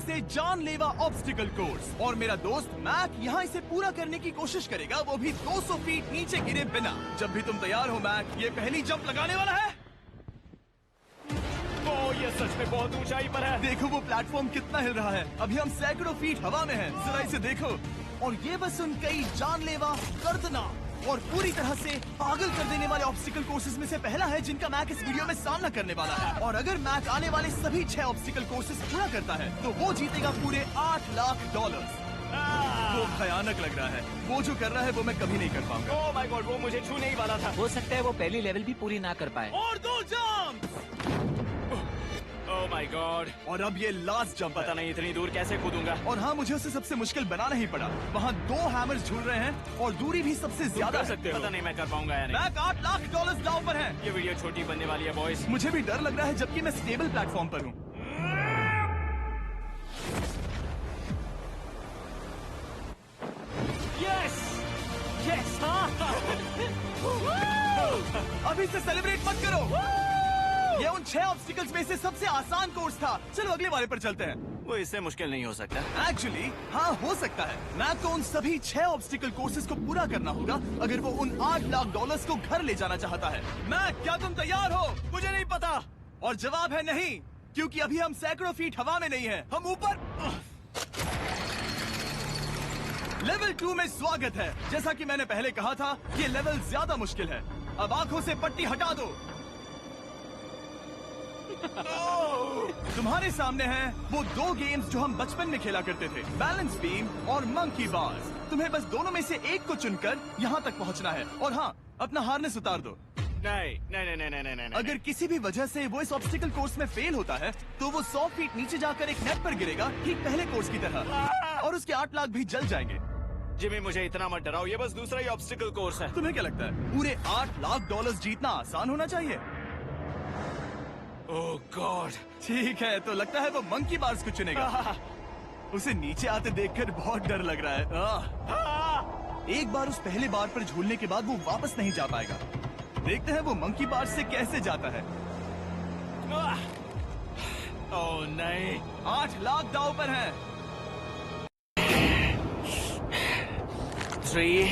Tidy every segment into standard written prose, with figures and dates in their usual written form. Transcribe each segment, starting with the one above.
से जानलेवा obstacle course और मेरा दोस्त मैक यहाँ इसे पूरा करने की कोशिश करेगा, वो भी 200 फीट नीचे गिरे बिना। जब भी तुम तैयार हो मैक, ये पहली जंप लगाने वाला है। ओह, ये सच में बहुत ऊंचाई पर है। देखो वो प्लेटफॉर्म कितना हिल रहा है। अभी हम सैकड़ों फीट हवा में हैं। जरा इसे देखो। और ये बस उन कई जानलेवा, दर्दनाक और पूरी तरह से पागल कर देने वाले ऑब्स्टिकल कोर्सेज में से पहला है जिनका मैक इस वीडियो में सामना करने वाला है। और अगर मैक आने वाले सभी 6 ऑब्स्टिकल कोर्सेज पूरा करता है तो वो जीतेगा पूरे $8 लाख। वो भयानक लग रहा है। वो जो कर रहा है वो मैं कभी नहीं कर पाऊंगा। ओह माय गॉड, वो मुझे छूने ही वाला था। हो सकता है वो पहली लेवल भी पूरी ना कर पाए। और 2 जंप। ओह माय गॉड, और अब ये लास्ट जंप। पता नहीं इतनी दूर कैसे कूदूंगा। और हाँ, मुझे उसे सबसे मुश्किल बनाना ही पड़ा। वहाँ 2 हैमर्स झूल रहे हैं और दूरी भी सबसे ज्यादा कर सकते हो। पता नहीं मैं कर पाऊंगा या नहीं। मैक $8 लाख दांव पर है। ये वीडियो छोटी बनने वाली है बॉयज। मुझे भी डर लग रहा है जबकि मैं स्टेबल प्लेटफॉर्म पर हूँ। यस यस, अभी से सेलिब्रेट मत करो। ये उन 6 ऑब्स्टिकल्स में से सबसे आसान कोर्स था। चलो अगले वाले पर चलते हैं। वो इससे मुश्किल नहीं हो सकता। एक्चुअली हाँ, हो सकता है। मैक को उन सभी 6 ऑब्स्टिकल कोर्सेज को पूरा करना होगा अगर वो उन $8 लाख को घर ले जाना चाहता है। मैक, क्या तुम तैयार हो? मुझे नहीं पता। और जवाब है नहीं, क्योंकि अभी हम सैकड़ों फीट हवा में नहीं हैं। हम ऊपर। लेवल 2 में स्वागत है। जैसा कि मैंने पहले कहा था, ये लेवल ज्यादा मुश्किल है। अब आंखों से पट्टी हटा दो। तुम्हारे सामने हैं वो 2 गेम्स जो हम बचपन में खेला करते थे, बैलेंस बीम और मंकी बार्स। तुम्हें बस दोनों में से एक को चुनकर यहाँ तक पहुँचना है। और हाँ, अपना हार्नेस उतार दो। नहीं नहीं नहीं नहीं नहीं। अगर किसी भी वजह से वो इस ऑब्स्टिकल कोर्स में फेल होता है तो वो 100 फीट नीचे जाकर एक नेट पर गिरेगा, ठीक पहले कोर्स की तरह। और उसके 8 लाख भी जल जाएंगे। जिमी, मुझे इतना मत डराओ। ये बस दूसरा ही ऑब्स्टिकल कोर्स है। तुम्हें क्या लगता है पूरे $8 लाख जीतना आसान होना चाहिए? ओह गॉड। ठीक है, तो लगता है वो मंकी बार्स को चुनेगा। उसे नीचे आते देखकर बहुत डर लग रहा है। एक बार उस पहले बार पर झूलने के बाद वो वापस नहीं जा पाएगा। देखते हैं वो मंकी बार्स से कैसे जाता है। ओह नहीं, 8 लाख दांव पर है। 3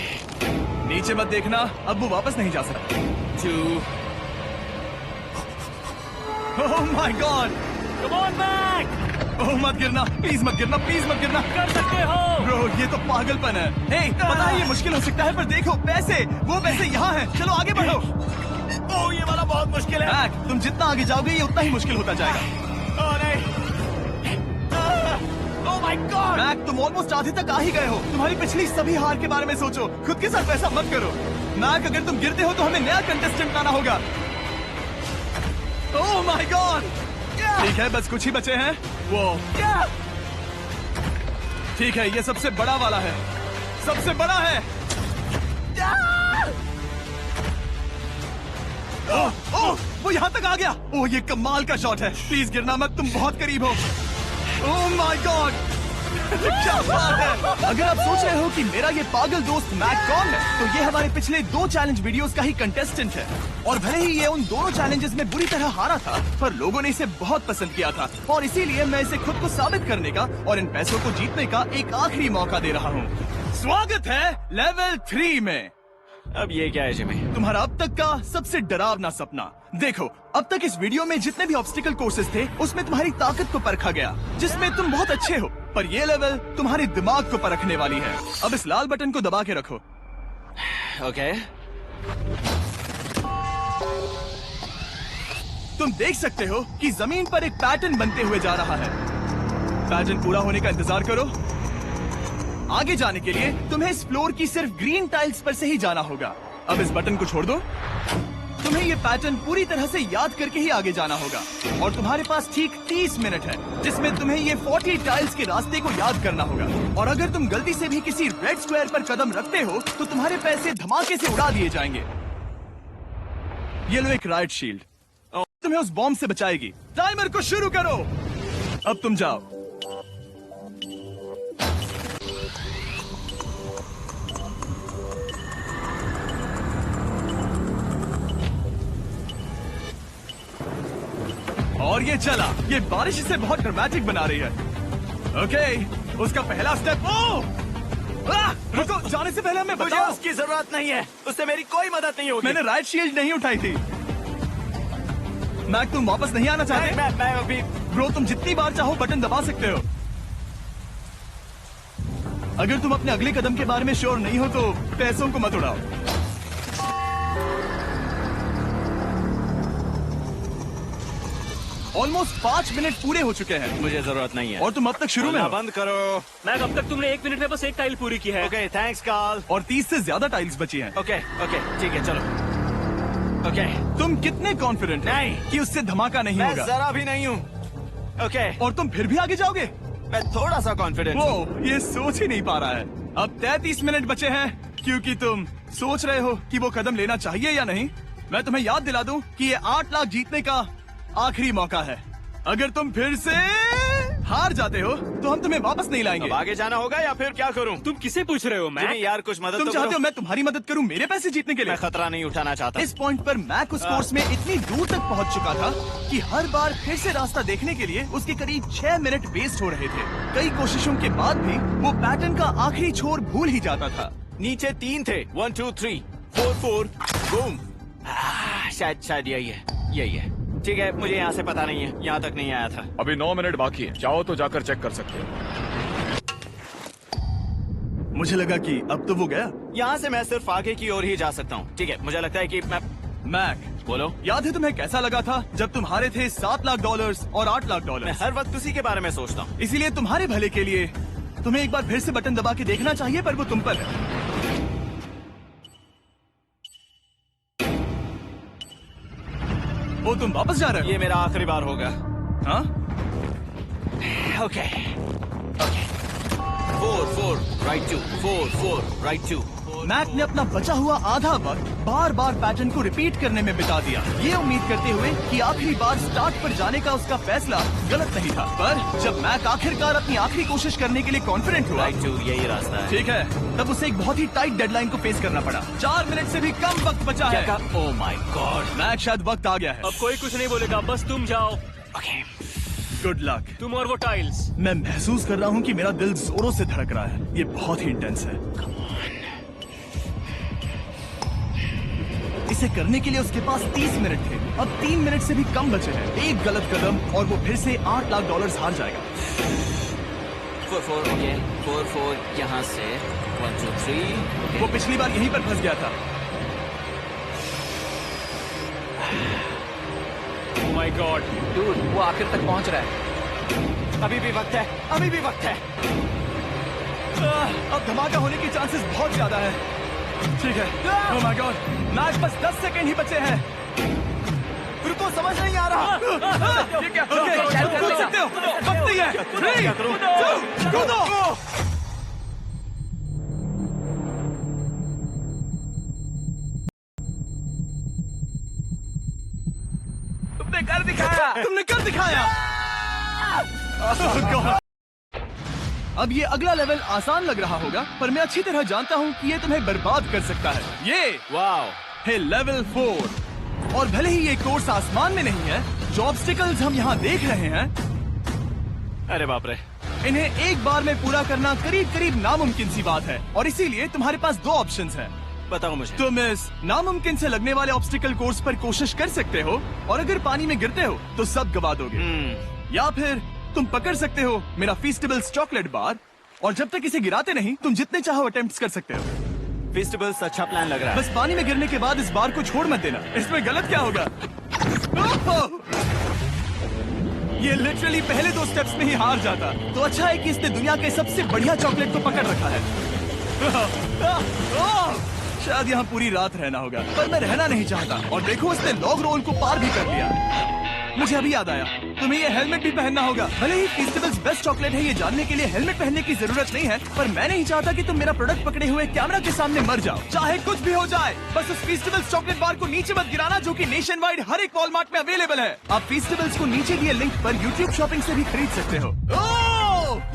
नीचे मत देखना, अब वो वापस नहीं जा सकता। 2 oh my God. Come on back. Oh मत गिरना, प्लीज मत गिरना, प्लीज मत गिरना। कर सकते हो। ब्रो, ये तो पागलपन है। हे, पता है ये मुश्किल हो सकता है, पर देखो पैसे, वो पैसे यहाँ हैं। चलो आगे बढ़ो। ओह, ये वाला बहुत मुश्किल है। मैक, तुम जितना आगे जाओगे ये उतना ही मुश्किल होता जाएगा। ओह नहीं। ओह माय गॉड। मैक, तुम ऑलमोस्ट आधे तक आ ही गए हो। तुम्हारी पिछली सभी हार के बारे में सोचो। खुद के साथ ऐसा मत करो। मैक, अगर तुम गिरते हो तो हमें नया कंटेस्टेंट लाना होगा। ओह माय गॉड। ठीक है, बस कुछ ही बचे हैं। वो ठीक है, ये सबसे बड़ा वाला है। सबसे बड़ा है। ओह ओह, वो यहाँ तक आ गया। ओह, ये कमाल का शॉट है। प्लीज गिरना मत, तुम बहुत करीब हो। ओह माय गॉड, क्या बात है। अगर आप सोच रहे हो कि मेरा ये पागल दोस्त मैक कौन है, तो ये हमारे पिछले 2 चैलेंज वीडियोस का ही कंटेस्टेंट है। और भले ही ये उन दोनों चैलेंजेस में बुरी तरह हारा था, पर लोगों ने इसे बहुत पसंद किया था। और इसीलिए मैं इसे खुद को साबित करने का और इन पैसों को जीतने का एक आखिरी मौका दे रहा हूँ। स्वागत है लेवल 3 में। अब ये क्या है जिमी? तुम्हारा अब तक का सबसे डरावना सपना। देखो, अब तक इस वीडियो में जितने भी ऑब्स्टिकल कोर्सेज थे उसमें तुम्हारी ताकत को परखा गया, जिसमें तुम बहुत अच्छे हो। पर ये लेवल तुम्हारे दिमाग को परखने वाली है। अब इस लाल बटन को दबा के रखो। ओके। तुम देख सकते हो कि जमीन पर एक पैटर्न बनते हुए जा रहा है। पैटर्न पूरा होने का इंतजार करो। आगे जाने के लिए तुम्हें इस फ्लोर की सिर्फ ग्रीन टाइल्स पर से ही जाना होगा। अब इस बटन को छोड़ दो। तुम्हें ये पैटर्न पूरी तरह से याद करके ही आगे जाना होगा। और तुम्हारे पास ठीक 30 मिनट है, जिसमें तुम्हें ये 40 टाइल्स के रास्ते को याद करना होगा। और अगर तुम गलती से भी किसी रेड स्क्वायर पर कदम रखते हो तो तुम्हारे पैसे धमाके से उड़ा दिए जाएंगे। ये लो एक राइट शील्ड, तुम्हें उस बॉम्ब से बचाएगी। टाइमर को शुरू करो। अब तुम जाओ। और ये चला। ये बारिश इसे बहुत ड्रामेटिक बना रही है। ओके, उसका पहला स्टेप। रुको, जाने से पहले हमें मुझे बताओ। उसकी जरूरत नहीं है, उससे मेरी कोई मदद नहीं होगी। मैंने राइट शील्ड नहीं उठाई थी। मैक, तुम वापस नहीं आना चाहते? मैं अभी ब्रो, तुम जितनी बार चाहो बटन दबा सकते हो। अगर तुम अपने अगले कदम के बारे में श्योर नहीं हो तो पैसों को मत उड़ाओ। ऑलमोस्ट 5 मिनट पूरे हो चुके हैं मुझे जरूरत नहीं है। और तुम अब तक शुरू में बोलना हो। बंद करो। मैक, अब तक तुमने 1 मिनट में बस एक टाइल पूरी की है। Okay, thanks Karl. और 30 से ज्यादा टाइल्स बची हैं। ओके ओके, ठीक है, चलो। ओके, तुम कितने कॉन्फिडेंट नहीं। कि उससे धमाका नहीं मैं होगा? जरा भी नहीं हूँ। ओके, और तुम फिर भी आगे जाओगे? मैं थोड़ा सा कॉन्फिडेंट हूँ। वो ये सोच ही नहीं पा रहा है। अब 33 मिनट बचे हैं क्योंकि तुम सोच रहे हो कि वो कदम लेना चाहिए या नहीं। मैं तुम्हें याद दिला दूं कि ये 8 लाख जीतने का आखिरी मौका है। अगर तुम फिर से हार जाते हो तो हम तुम्हें वापस नहीं लाएंगे। अब आगे जाना होगा या फिर क्या करूँ? तुम किसे पूछ रहे हो जिमी मैक? यार, कुछ मदद तुम तो चाहते हो करो। मैं तुम्हारी मदद करूं मेरे पैसे जीतने के लिए? मैं खतरा नहीं उठाना चाहता। इस पॉइंट पर मैक उस कोर्स में इतनी दूर तक पहुंच चुका था कि हर बार फिर से रास्ता देखने के लिए उसके करीब 6 मिनट वेस्ट हो रहे थे। कई कोशिशों के बाद भी वो पैटर्न का आखिरी छोर भूल ही जाता था। नीचे 3 थे। 1 2 3 4 4 बूम। शायद यही है। ठीक है, मुझे यहाँ से पता नहीं है, यहाँ तक नहीं आया था। अभी 9 मिनट बाकी है, चाहो तो जाकर चेक कर सकते हो। मुझे लगा कि अब तो वो गया। यहाँ से मैं सिर्फ आगे की ओर ही जा सकता हूँ। ठीक है, मुझे लगता है कि मैं मैक, बोलो। याद है तुम्हें कैसा लगा था जब तुम हारे थे $7 लाख और $8 लाख? मैं हर वक्त उसी के बारे में सोचता हूँ। इसीलिए तुम्हारे भले के लिए तुम्हें एक बार फिर से बटन दबा के देखना चाहिए, पर वो तुम पर है। ओ, तुम वापस जा रहे हो? ये मेरा आखिरी बार होगा। हाँ? Okay 4 4 right 2 4 4 right 2। मैक ने अपना बचा हुआ आधा वक्त बार बार पैटर्न को रिपीट करने में बिता दिया, ये उम्मीद करते हुए कि आखिरी बार स्टार्ट पर जाने का उसका फैसला गलत नहीं था। पर जब मैक आखिरकार अपनी आखिरी कोशिश करने के लिए कॉन्फिडेंट हुआ, राइट 2 यही रास्ता है। ठीक है, तब उसे एक बहुत ही टाइट डेडलाइन को फेस करना पड़ा। 4 मिनट से भी कम वक्त बचा है। ओह माय गॉड। मैक, शायद वक्त आ गया है। अब कोई कुछ नहीं बोलेगा, बस तुम जाओ। Okay, good luck. तुम और वो टाइल्स। मैं महसूस कर रहा हूँ कि मेरा दिल जोरों से धड़क रहा है। ये बहुत ही इंटेंस है। इसे करने के लिए उसके पास 30 मिनट थे। अब 3 मिनट से भी कम बचे हैं। एक गलत कदम और वो फिर से $8 लाख हार जाएगा। 4 4 ओके 4 4 यहाँ से 1 2 3। वो पिछली बार यहीं पर फंस गया था। ओह माय गॉड, डूड, वो आखिर तक पहुंच रहा है। अभी भी वक्त है, अभी भी वक्त है। अब धमाका होने की चांसेस बहुत ज्यादा है। ठीक है। ओह माय गॉड, मैच बस 10 सेकंड ही बचे हैं। रुको, समझ नहीं आ रहा। ठीक है, ओके, कूद सकते हो। वक्त नहीं है। 3 2 कूदो। तुमने कर दिखाया। तुमने कर दिखाया। Oh God. अब ये अगला लेवल आसान लग रहा होगा, पर मैं अच्छी तरह जानता हूँ कि ये तुम्हें बर्बाद कर सकता है। ये वाओ, है लेवल 4। और भले ही ये कोर्स आसमान में नहीं है, जो ऑब्स्टिकल्स हम यहाँ देख रहे हैं, अरे बाप रे। इन्हें एक बार में पूरा करना करीब करीब नामुमकिन सी बात है। और इसीलिए तुम्हारे पास 2 ऑप्शंस हैं। बताओ मुझे। तुम इस नामुमकिन से लगने वाले ऑब्स्टिकल कोर्स पर कोशिश कर सकते हो, और अगर पानी में गिरते हो तो सब गवा दोगे। या फिर तुम पकड़ सकते हो मेरा फीस्टेबल्स चॉकलेट बार, और जब तक इसे गिराते नहीं तुम जितने चाहो अटेम्प्ट्स कर सकते हो। फेस्टिवल्स अच्छा प्लान लग रहा है। बस पानी में गिरने के बाद इस बार को छोड़ मत देना। इसमें गलत क्या होगा? ओह! ये लिटरली पहले 2 स्टेप्स में ही हार जाता। तो अच्छा है कि इसने दुनिया के सबसे बढ़िया चॉकलेट को पकड़ रखा है। शायद यहाँ पूरी रात रहना होगा, पर मैं रहना नहीं चाहता। और देखो, इसने लॉग रोल को पार भी कर लिया। मुझे अभी याद आया, तुम्हें ये हेलमेट भी पहनना होगा। भले ही फेस्टिवल्स बेस्ट चॉकलेट है, ये जानने के लिए हेलमेट पहनने की जरूरत नहीं है, पर मैं नहीं चाहता कि तुम मेरा प्रोडक्ट पकड़े हुए कैमरा के सामने मर जाओ। चाहे कुछ भी हो जाए, बस उस फेस्टिवल्स चॉकलेट बार को नीचे मत गिराना, जो कि नेशन वाइड हर एक वॉलमार्ट में अवेलेबल है। आप फेस्टिवल्स को नीचे दिए लिंक पर यूट्यूब शॉपिंग से भी खरीद सकते हो।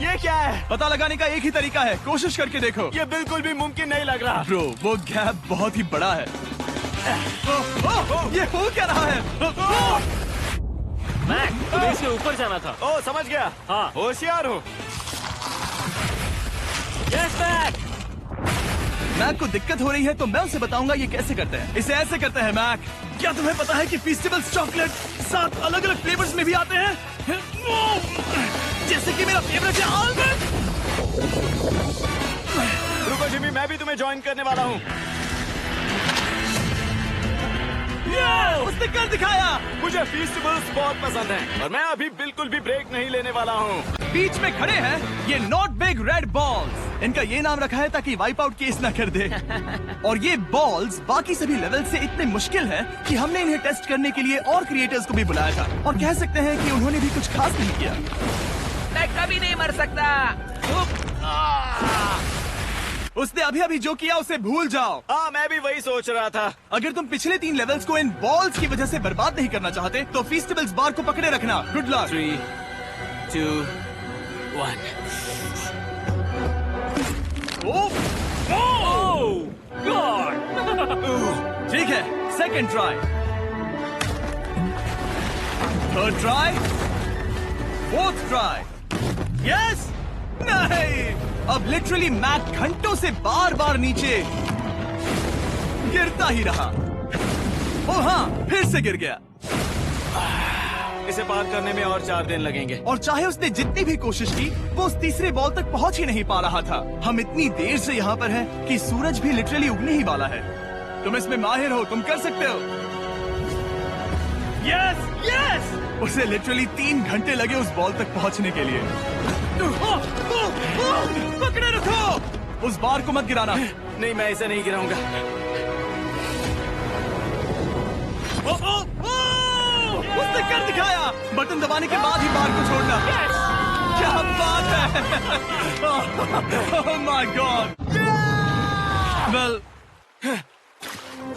ये क्या है? पता लगाने का एक ही तरीका है, कोशिश करके देखो। ये बिल्कुल भी मुमकिन नहीं लग रहा। ब्रो, वो गैप बहुत ही बड़ा है। ये हो क्या रहा है? मैक, तुम्हें इसके ऊपर जाना था। ओ, समझ गया। हाँ। होशियार हो। Yes Mac. मैक को दिक्कत हो रही है तो मैं उसे बताऊंगा ये कैसे करते हैं। इसे ऐसे करते हैं मैक। क्या तुम्हें पता है कि फेस्टिवल्स चॉकलेट 7 अलग अलग फ्लेवर्स में भी आते हैं? जैसे कि मेरा फेवरेट है आलमंड। रुको जिमी, मैं भी तुम्हें ज्वाइन करने वाला हूँ। उसने कर दिखाया। मुझे फेस्टिवल्स बहुत पसंद हैं और मैं अभी बिल्कुल भी ब्रेक नहीं लेने वाला हूँ। बीच में खड़े हैं ये नॉट बिग रेड बॉल्स। इनका ये नाम रखा है ताकि वाइप आउट केस ना कर दे। और ये बॉल्स बाकी सभी लेवल से इतने मुश्किल हैं कि हमने इन्हें टेस्ट करने के लिए और क्रिएटर्स को भी बुलाया था। और कह सकते हैं कि उन्होंने भी कुछ खास नहीं किया। मैं कभी नहीं मर सकता। उसने अभी अभी जो किया उसे भूल जाओ। हाँ, मैं भी वही सोच रहा था। अगर तुम पिछले 3 लेवल्स को इन बॉल्स की वजह से बर्बाद नहीं करना चाहते तो फेस्टिवल्स बार को पकड़े रखना। Good luck. 3, 2, 1। ठीक है, second try, third try, fourth try. Yes, नहीं। अब लिटरली मैक घंटों से बार बार नीचे गिरता ही रहा। ओ हाँ, फिर से गिर गया। इसे पार करने में और 4 दिन लगेंगे। और चाहे उसने जितनी भी कोशिश की वो उस तीसरे बॉल तक पहुंच ही नहीं पा रहा था। हम इतनी देर से यहाँ पर हैं कि सूरज भी लिटरली उगने ही वाला है। तुम इसमें माहिर हो, तुम कर सकते हो। Yes yes. उसे लिटरली 3 घंटे लगे उस बॉल तक पहुंचने के लिए। पकड़े रखो, उस बार को मत गिराना। नहीं, मैं इसे नहीं गिराऊंगा। उसने कर दिखाया। बटन दबाने के बाद ही बार को छोड़ना। क्या बात है। ओह माय गॉड। वेल,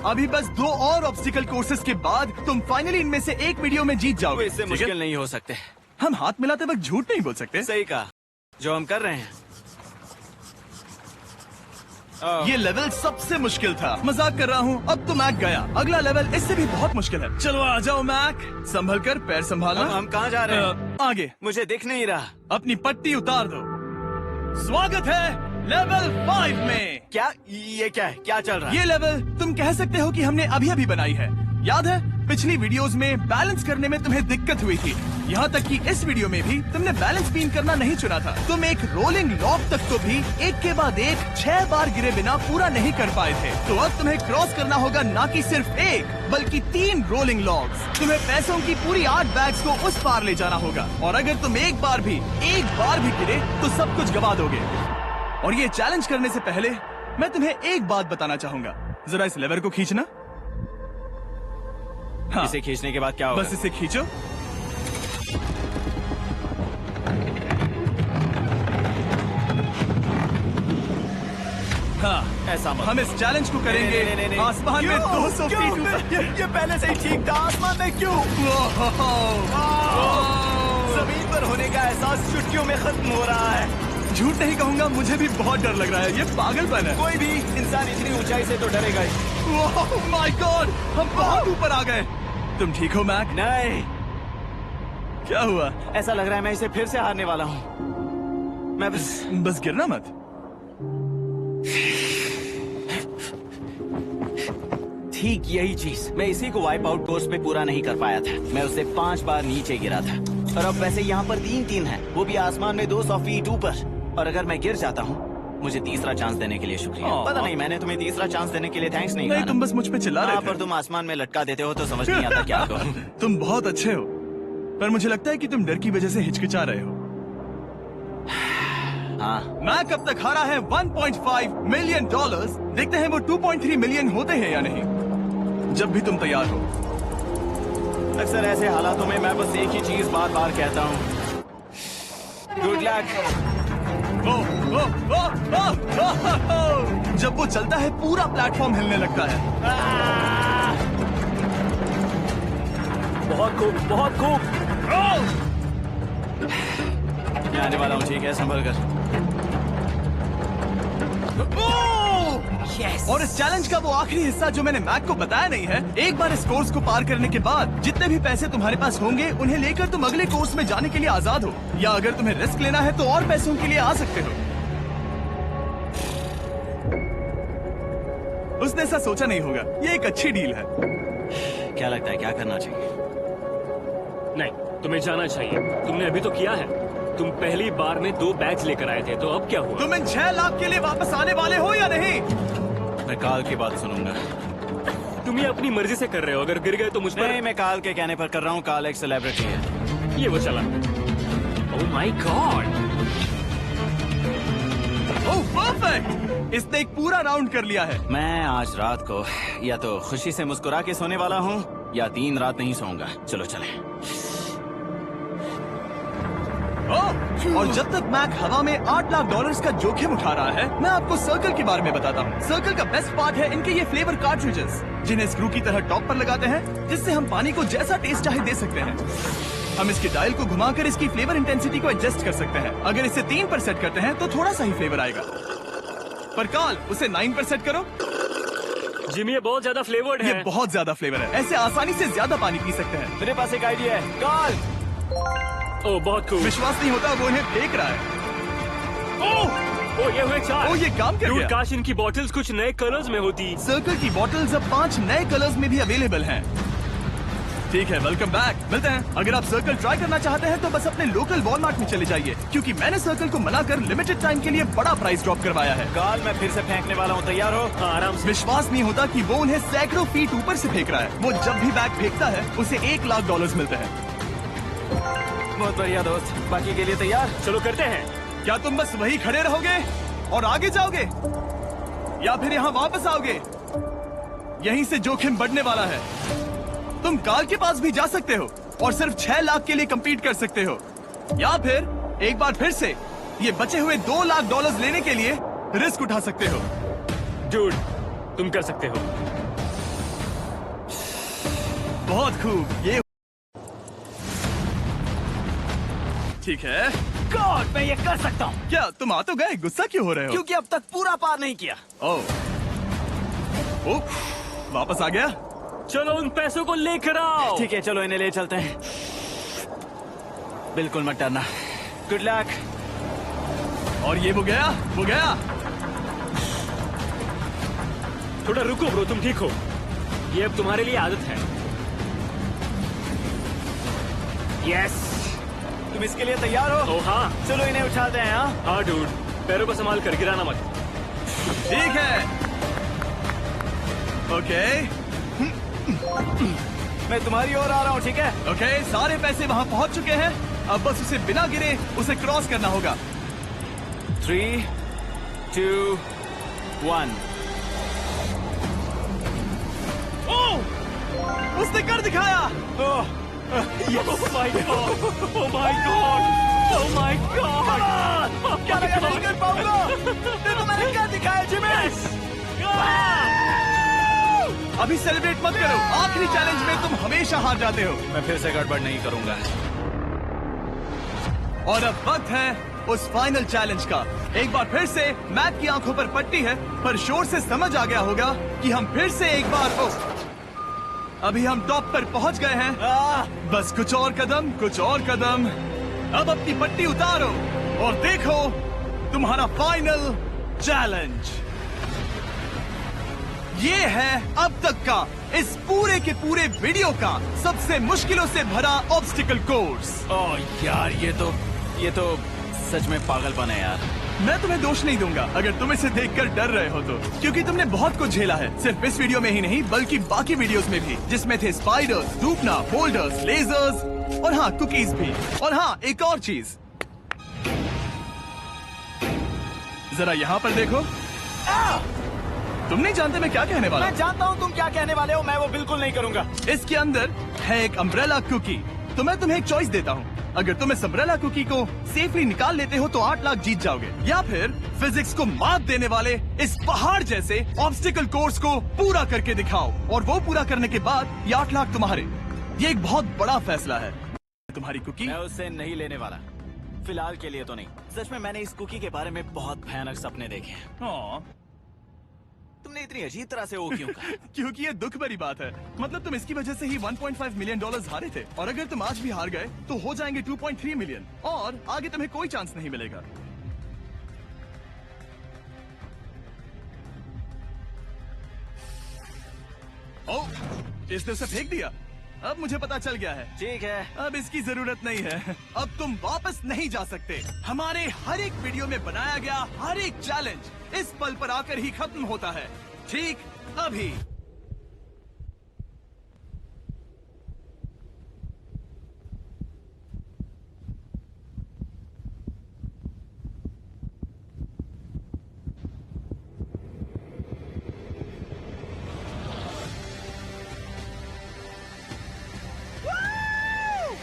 अभी बस 2 और ऑब्स्टिकल कोर्सेस के बाद तुम फाइनली इनमें से एक वीडियो में जीत जाओगे। इससे ठीक है? मुश्किल नहीं हो सकते। हम हाथ मिलाते वक्त झूठ नहीं बोल सकते। सही कहा, जो हम कर रहे हैं। ये लेवल सबसे मुश्किल था। मजाक कर रहा हूँ। अब तो मैक गया। अगला लेवल इससे भी बहुत मुश्किल है। चलो आ जाओ मैक, संभल कर, पैर संभालना। हम कहाँ जा रहे हैं? आगे। मुझे दिख नहीं रहा। अपनी पट्टी उतार दो। स्वागत है लेवल 5 में। क्या ये क्या है? क्या चल रहा है? ये लेवल तुम कह सकते हो कि हमने अभी अभी बनाई है। याद है पिछली वीडियोस में बैलेंस करने में तुम्हें दिक्कत हुई थी। यहाँ तक कि इस वीडियो में भी तुमने बैलेंस बीन करना नहीं चुना था। तुम एक रोलिंग लॉक तक को भी एक के बाद एक 6 बार गिरे बिना पूरा नहीं कर पाए थे। तो अब तुम्हें क्रॉस करना होगा ना कि सिर्फ 1 बल्कि 3 रोलिंग लॉक्स। तुम्हें पैसों की पूरी 8 बैग्स को उस पार ले जाना होगा। और अगर तुम एक बार भी गिरे तो सब कुछ गवा दोगे। और ये चैलेंज करने से पहले मैं तुम्हें एक बात बताना चाहूंगा। जरा इस लेवर को खींचना। हाँ, इसे खींचने के बाद क्या होगा? बस इसे खींचो। हाँ, ऐसा मत। हम इस चैलेंज को करेंगे नहीं। आसमान में 200 क्यों? फीट ऊपर। ये पहले से ही ठीक था। आसमान में क्यों? जमीन पर होने का एहसास चुटकियों में खत्म हो रहा है। झूठ नहीं कहूंगा, मुझे भी बहुत डर लग रहा है। ये पागलपन है। कोई भी इंसान इतनी ऊंचाई से तो डरेगा ही। ओह माय गॉड, हम बहुत ऊपर आ गए। तुम ठीक हो मैक? नहीं, क्या हुआ? ऐसा लग रहा है मैं इसे फिर से हारने वाला हूँ। मैं बस गिरना मत। ठीक यही चीज मैं इसी को वाइप आउट कोर्स पे पूरा नहीं कर पाया था। मैं उससे 5 बार नीचे गिरा था और अब वैसे यहाँ पर 3 है, वो भी आसमान में 200 फीट ऊपर। और अगर मैं गिर जाता हूँ, मुझे तीसरा चांस देने के लिए शुक्रिया। पता नहीं मैंने तुम्हें तीसरा चांस देने के लिए थैंक्स नहीं कहा ना। तुम बस मुझ पे चिल्ला रहे थे। पर तुम आसमान में लटका देते हो तो समझ नहीं आता क्या करूं। तुम बहुत अच्छे हो, पर मुझे लगता है कि तुम डर की वजह से हिचकिचा रहे हो। हाँ, मैक अब तक हारा है $1.5 मिलियन। देखते हैं वो 2.3 मिलियन होते हैं या नहीं। जब भी तुम तैयार हो। अक्सर ऐसे हालातों में मैं बस एक ही चीज बार बार कहता हूँ, गुड लक। जब वो चलता है पूरा प्लेटफॉर्म हिलने लगता है। बहुत खूब, बहुत खूब। मैं आने वाला हूँ, ठीक है, संभल कर। Yes. और इस चैलेंज का वो आखिरी हिस्सा जो मैंने मैक को बताया नहीं है। एक बार इस कोर्स को पार करने के बाद जितने भी पैसे तुम्हारे पास होंगे उन्हें लेकर तुम अगले कोर्स में जाने के लिए आजाद हो, या अगर तुम्हें रिस्क लेना है तो और पैसों के लिए आ सकते हो। उसने ऐसा सोचा नहीं होगा। ये एक अच्छी डील है। क्या लगता है क्या करना चाहिए? नहीं, तुम्हें जाना चाहिए। तुमने अभी तो किया है। तुम पहली बार में 2 बैग्स लेकर आए थे, तो अब क्या हुआ? तुम इन 6 लाख के लिए वापस आने वाले हो या नहीं? मैं काल की बात सुनूंगा। तुम ये अपनी मर्जी से कर रहे हो। अगर गिर गए तो मुझ पर नहीं, मैं काल के कहने पर कर रहा हूँ। काल एक सेलिब्रिटी है। ये वो चला। ओह माय गॉड! Oh perfect! इसने एक पूरा राउंड कर लिया है। मैं आज रात को या तो खुशी से मुस्कुरा के सोने वाला हूँ या 3 रात नहीं सोऊंगा। चलो चलें। ओह, और जब तक मैक हवा में $8 लाख का जोखिम उठा रहा है, मैं आपको सर्कल के बारे में बताता हूँ। सर्कल का बेस्ट पार्ट है इनके ये फ्लेवर कार्ट्रिजेस, जिन्हें स्क्रू की तरह टॉप पर लगाते हैं, जिससे हम पानी को जैसा टेस्ट चाहे दे सकते हैं। हम इसके डायल को घुमाकर इसकी फ्लेवर इंटेंसिटी को एडजस्ट कर सकते हैं। अगर इसे 3 पर सेट करते हैं तो थोड़ा सा ही फ्लेवर आएगा, पर काल उसे 9 पर सेट करो। जिमी, ये बहुत ज्यादा फ्लेवर्ड ये है। बहुत ज्यादा फ्लेवर है। ऐसे आसानी से ज्यादा पानी पी सकते हैं। मेरे पास एक आइडिया है। काल, ओह बहुत खूब। विश्वास नहीं होता, वो इन्हें फेंक रहा है। ओह, ओह ये हुए 4। ओह, ये काम कर Dude, गया। काश इनकी बॉटल्स कुछ नए कलर्स में होती। सर्कल की बॉटल्स अब 5 नए कलर्स में भी अवेलेबल हैं। ठीक है, वेलकम बैक। मिलते हैं। अगर आप सर्कल ट्राई करना चाहते हैं तो बस अपने लोकल वॉलमार्ट में चले जाइए, क्योंकि मैंने सर्कल को मना कर लिमिटेड टाइम के लिए बड़ा प्राइस ड्रॉप करवाया है। काल, मैं फिर से फेंकने वाला हूँ। तैयार हो? हाँ, आराम से। विश्वास नहीं होता कि वो उन्हें सैकड़ों फीट ऊपर से फेंक रहा है। वो जब भी बैग फेंकता है उसे $1 लाख मिलते हैं। बहुत बढ़िया दोस्त। बाकी के लिए तैयार? चलो करते हैं। क्या तुम बस वही खड़े रहोगे और आगे जाओगे, या फिर यहाँ वापस आओगे? यहीं से जोखिम बढ़ने वाला है। तुम काल के पास भी जा सकते हो और सिर्फ 6 लाख के लिए compete कर सकते हो, या फिर एक बार फिर से ये बचे हुए $2 लाख लेने के लिए रिस्क उठा सकते हो। Dude, तुम कर सकते हो। बहुत खूब। ये ठीक है। गॉड, मैं ये कर सकता हूँ। क्या तुम आ तो गए, गुस्सा क्यों हो रहे हो? क्योंकि अब तक पूरा पार नहीं किया। ओह, वापस आ गया। चलो उन पैसों को लेकर आओ। ठीक है, चलो इन्हें ले चलते हैं। बिल्कुल मत डरना। Good luck. और ये वो गया। थोड़ा रुको ब्रो, तुम ठीक हो? ये अब तुम्हारे लिए आदत है। यस। तुम इसके लिए तैयार हो? ओह हाँ। चलो इन्हें उठाते हैं। हाँ, डूड, पैरों को संभाल कर, गिराना मत। ठीक है। ओके मैं तुम्हारी ओर आ रहा हूँ। ठीक है? ओके, सारे पैसे वहाँ पहुँच चुके हैं। अब बस उसे बिना गिरे उसे क्रॉस करना होगा। 3, 2, 1। ओह, उसने कर दिखाया। ओह my God! Oh my God! Oh my God! क्या लगा नहीं कर पाऊंगा? देखो मैंने क्या दिखाया जिमी। अभी सेलिब्रेट मत करो। आखिरी चैलेंज में तुम हमेशा हार जाते हो। मैं फिर से गड़बड़ नहीं करूंगा। और अब वक्त है उस फाइनल चैलेंज का। एक बार फिर से मैक की आंखों पर पट्टी है, पर शोर से समझ आ गया होगा कि हम फिर से एक बार अभी हम टॉप पर पहुंच गए हैं। बस कुछ और कदम। अब अपनी पट्टी उतारो और देखो तुम्हारा फाइनल चैलेंज। ये है अब तक का इस पूरे के पूरे वीडियो का सबसे मुश्किलों से भरा ऑब्स्टिकल कोर्स। ओह यार, ये तो सच में पागलपन है यार। मैं तुम्हें दोष नहीं दूंगा अगर तुम इसे देखकर डर रहे हो तो, क्योंकि तुमने बहुत कुछ झेला है। सिर्फ इस वीडियो में ही नहीं बल्कि बाकी वीडियोस में भी, जिसमें थे स्पाइडर्स, डूबना, बोल्डर्स, लेजर्स और हाँ कुकीज भी। और हाँ, एक और चीज, जरा यहाँ पर देखो। तुम नहीं जानते मैं क्या कहने वाला मैं जानता हूँ तुम क्या कहने वाले हो। मैं वो बिल्कुल नहीं करूंगा। इसके अंदर है एक अम्ब्रेला कुकी। तो मैं तुम्हें एक चॉइस देता हूँ। अगर तुम इस अम्ब्रेला कुकी को सेफली निकाल लेते हो तो 8 लाख जीत जाओगे, या फिर फिजिक्स को मात देने वाले इस पहाड़ जैसे ऑब्स्टिकल कोर्स को पूरा करके दिखाओ, और वो पूरा करने के बाद ये 8 लाख तुम्हारे। ये एक बहुत बड़ा फैसला है। तुम्हारी कुकी मैं उससे नहीं लेने वाला, फिलहाल के लिए तो नहीं। सच में मैंने इस कुकी के बारे में बहुत भयानक सपने देखे हैं। हाँ, तुमने इतनी अजीब तरह से वो क्यों कहा? क्योंकि ये दुख भरी बात है। मतलब तुम इसकी वजह से ही $1.5 मिलियन हारे थे, और अगर तुम आज भी हार गए तो हो जाएंगे 2.3 मिलियन, और आगे तुम्हें कोई चांस नहीं मिलेगा। ओह, इसने उसे फेंक दिया। अब मुझे पता चल गया है। ठीक है। अब इसकी जरूरत नहीं है। अब तुम वापस नहीं जा सकते। हमारे हर एक वीडियो में बनाया गया हर एक चैलेंज इस पल पर आकर ही खत्म होता है। ठीक अभी।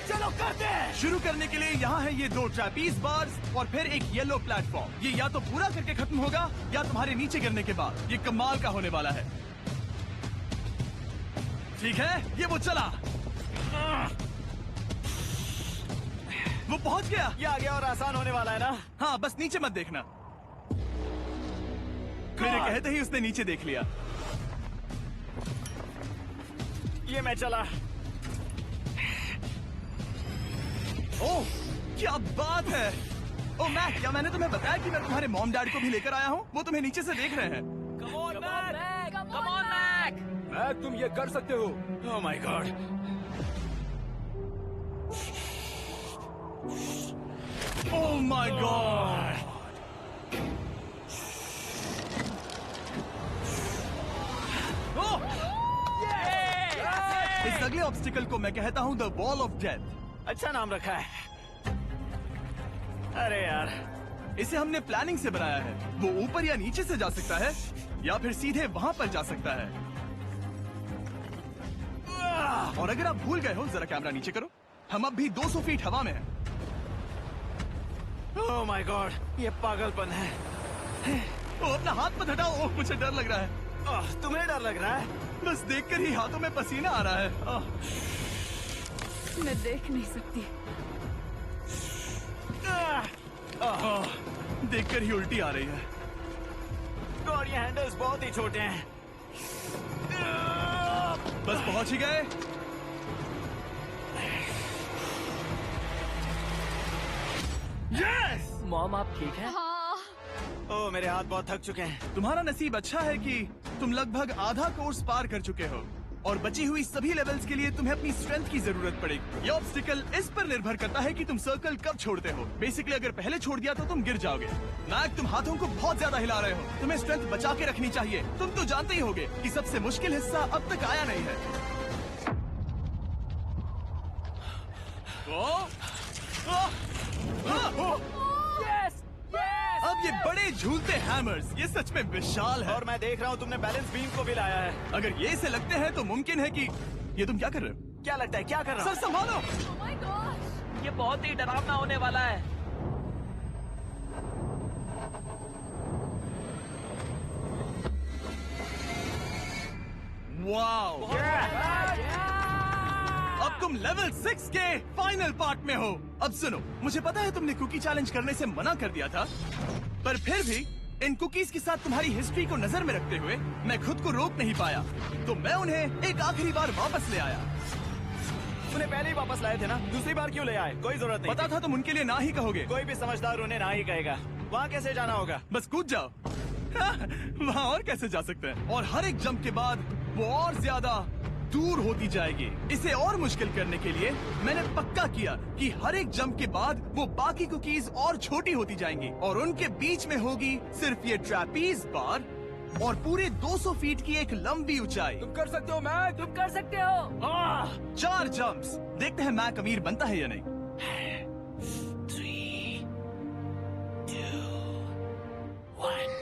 चलो करते हैं। शुरू करने के लिए यहाँ है ये 2 ट्रैपीज बार्स और फिर एक येलो प्लेटफॉर्म। ये या तो पूरा करके खत्म होगा या तुम्हारे नीचे गिरने के बाद। ये कमाल का होने वाला है। ठीक है, ये वो चला। वो पहुंच गया। ये आगे और आसान होने वाला है ना? हाँ, बस नीचे मत देखना। मेरे कहते ही उसने नीचे देख लिया। ये मैं चला। ओह, क्या बात है। ओह मैक, क्या मैंने तुम्हें बताया कि मैं तुम्हारे मॉम डैड को भी लेकर आया हूँ? वो तुम्हें नीचे से देख रहे हैं। Come on, Mac! मैक, तुम ये कर सकते हो। Oh my God. Oh my God. Oh! इस अगले ऑब्स्टिकल को मैं कहता हूँ द वॉल ऑफ डेथ। अच्छा नाम रखा है। अरे यार, इसे हमने प्लानिंग से बनाया है। वो ऊपर या नीचे से जा सकता है या फिर सीधे वहाँ पर जा सकता है। और अगर आप भूल गए हो, जरा कैमरा नीचे करो। हम अब भी 200 फीट हवा में हैं। ओह माय गॉड, ये पागलपन है। ओ, अपना हाथ मत हटाओ। ओह, मुझे डर लग रहा है। तुम्हें डर लग रहा है? बस देखकर ही हाथों में पसीना आ रहा है। मैं देख नहीं सकती। देखकर ही उल्टी आ रही है। गॉड, ये हैंडल्स बहुत ही छोटे हैं। बस पहुंच ही गए। यस! मॉम, आप ठीक हैं? हाँ। ओह, मेरे हाथ बहुत थक चुके हैं। तुम्हारा नसीब अच्छा है कि तुम लगभग आधा कोर्स पार कर चुके हो और बची हुई सभी लेवल्स के लिए तुम्हें अपनी स्ट्रेंथ की जरूरत पड़ेगी। ये ऑब्स्टिकल इस पर निर्भर करता है कि तुम सर्कल कब छोड़ते हो। बेसिकली अगर पहले छोड़ दिया तो तुम गिर जाओगे। मैक, तुम हाथों को बहुत ज्यादा हिला रहे हो। तुम्हें स्ट्रेंथ बचा के रखनी चाहिए। तुम तो जानते ही होगे कि सबसे मुश्किल हिस्सा अब तक आया नहीं है। अब ये बड़े झूलते हैमर्स, ये सच में विशाल है। और मैं देख रहा हूँ तुमने बैलेंस बीम को भी लाया है। अगर ये इसे लगते हैं तो मुमकिन है कि ये तुम क्या कर रहे हो? क्या लगता है, क्या कर रहा सर संभालो। Oh my gosh! ये बहुत ही डरावना होने वाला है। वाओ! अब तुम लेवल 6 के फाइनल पार्ट में हो। अब सुनो, मुझे पता है तुमने कुकी चैलेंज करने से मना कर दिया था, पर फिर भी इन कुकीज के साथ तुम्हारी हिस्ट्री को नजर में रखते हुए मैं खुद को रोक नहीं पाया, तो मैं उन्हें एक आखिरी बार वापस ले आया। उन्हें पहले ही वापस लाए थे ना, दूसरी बार क्यों ले आए? कोई जरूरत नहीं। पता था तुम उनके लिए ना ही कहोगे। कोई भी समझदार उन्हें ना ही कहेगा। वहाँ कैसे जाना होगा? बस कूद जाओ। वहाँ और कैसे जा सकते हैं? और हर एक जंप के बाद वो और ज्यादा दूर होती जाएगी। इसे और मुश्किल करने के लिए मैंने पक्का किया कि हर एक जंप के बाद वो बाकी कुकीज और छोटी होती जाएंगी और उनके बीच में होगी सिर्फ ये ट्रैपीज बार और पूरे 200 फीट की एक लंबी ऊंचाई। तुम कर सकते हो मैक। तुम कर सकते हो। 4 जंप्स। देखते हैं मैक अमीर बनता है या नहीं। 3, 2, 1।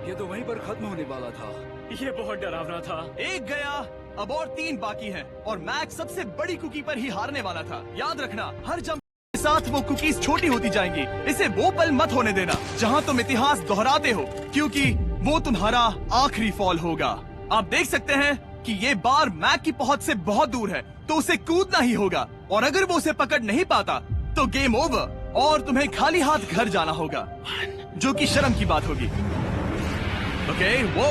ये तो वहीं पर खत्म होने वाला था। ये बहुत डरावना था। एक गया, अब और 3 बाकी हैं और मैक सबसे बड़ी कुकी पर ही हारने वाला था। याद रखना, हर जंप के साथ वो कुकीज छोटी होती जाएंगी। इसे वो पल मत होने देना जहां तुम इतिहास दोहराते हो, क्योंकि वो तुम्हारा आखिरी फॉल होगा। आप देख सकते हैं कि ये बार मैक की पहुंच से बहुत दूर है, तो उसे कूदना ही होगा और अगर वो उसे पकड़ नहीं पाता तो गेम ओवर और तुम्हें खाली हाथ घर जाना होगा, जो कि शर्म की बात होगी। ओके, वो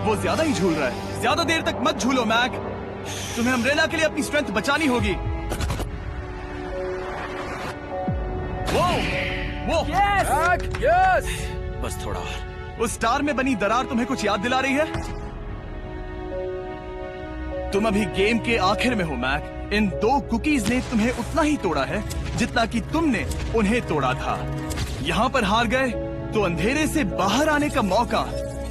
वो ज्यादा ही झूल रहा है। ज्यादा देर तक मत झूलो मैक, तुम्हें अम्ब्रेला के लिए अपनी स्ट्रेंथ बचानी होगी। वो यस। बस थोड़ा और। उस स्टार में बनी दरार तुम्हें कुछ याद दिला रही है? तुम अभी गेम के आखिर में हो मैक। इन 2 कुकीज ने तुम्हें उतना ही तोड़ा है जितना कि तुमने उन्हें तोड़ा था। यहाँ पर हार गए तो अंधेरे से बाहर आने का मौका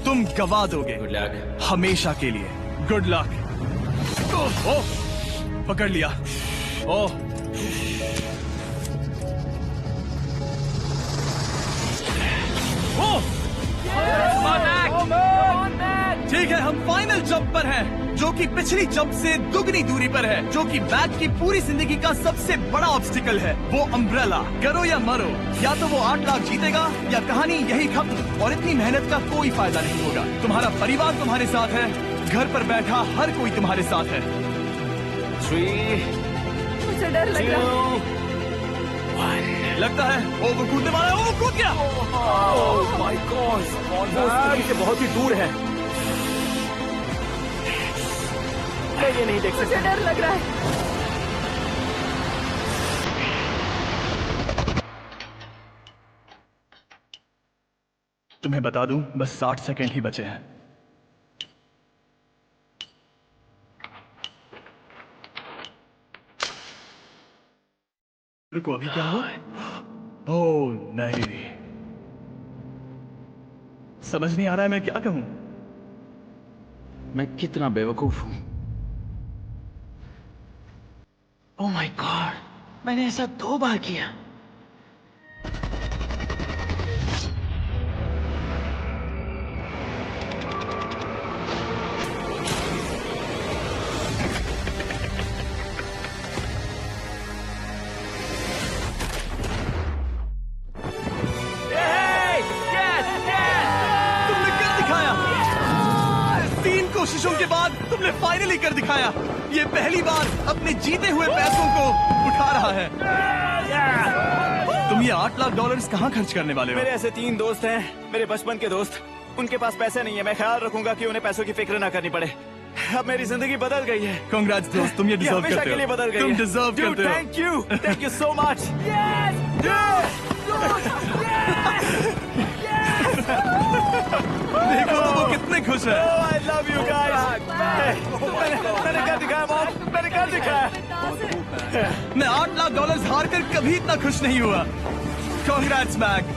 तुम गवा दोगे। Good luck. हमेशा के लिए। Good luck. ओह, पकड़ लिया। ओह, ठीक है, हम फाइनल जंप पर हैं, जो कि पिछली जंप से दुगनी दूरी पर है, जो कि बैक की पूरी जिंदगी का सबसे बड़ा ऑब्स्टिकल है, वो अम्ब्रेला। करो या मरो, या तो वो 8 लाख जीतेगा या कहानी यही खत्म और इतनी मेहनत का कोई फायदा नहीं होगा। तुम्हारा परिवार तुम्हारे साथ है, घर पर बैठा हर कोई तुम्हारे साथ है। 3, मुझे डर लग रहा है। 2, 1। लगता है वो कूदने वाला है। वो कूद गया। ओह माय गॉड, ऑलमोस्ट बहुत ही दूर है। मैं ये नहीं देख मुझे सकता। डर लग रहा है। तुम्हें बता दूं, बस 60 सेकंड ही बचे हैं। रुको, अभी क्या हुआ? ओह नहीं, समझ नहीं आ रहा है मैं क्या कहूं। मैं कितना बेवकूफ हूं। ओह माय गॉड, मैंने ऐसा 2 बार किया। तुमने कर दिखाया। 3 कोशिशों के बाद तुमने फाइनली कर दिखाया। ये पहली बार अपने जीते हुए पैसों को उठा रहा है। तुम ये $8 लाख कहाँ खर्च करने वाले हो? मेरे ऐसे 3 दोस्त हैं, मेरे बचपन के दोस्त। उनके पास पैसे नहीं है। मैं ख्याल रखूंगा कि उन्हें पैसों की फिक्र ना करनी पड़े। अब मेरी जिंदगी बदल गई है। कांग्रेट्स दोस्त, तुम ये डिजर्व हमेशा करते के लिए हो। बदल गई तुम है। डिजर्व करते हो। Thank you so much. देखो तो वो कितने खुश है। I love you guys. मैंने कर दिखाया मॉम, मैंने कर दिखाया। मैं $8 लाख हार कर कभी इतना खुश नहीं हुआ। Congrats Mac.